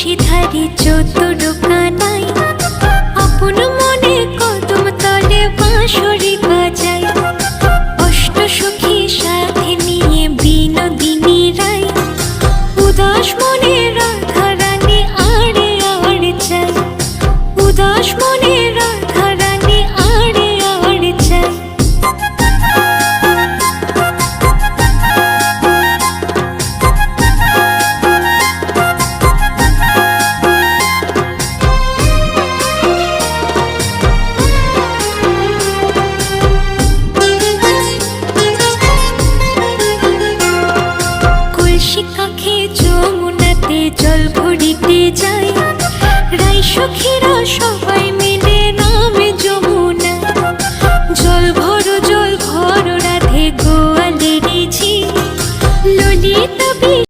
নিশিধারি চতুর কানাই আপন মনে কদম তলে বাঁশরি বাজায় অষ্ট সখী সাথে নিয়ে বিনোদিনী রায় উদাস মনে রাধা রানী আড়ে আড়ে চায় উদাস মনে রাধা রানী আড়ে আড়ে চায় কাখে যমুনাতে জল ভরিতে যায় রাই সখীরা সব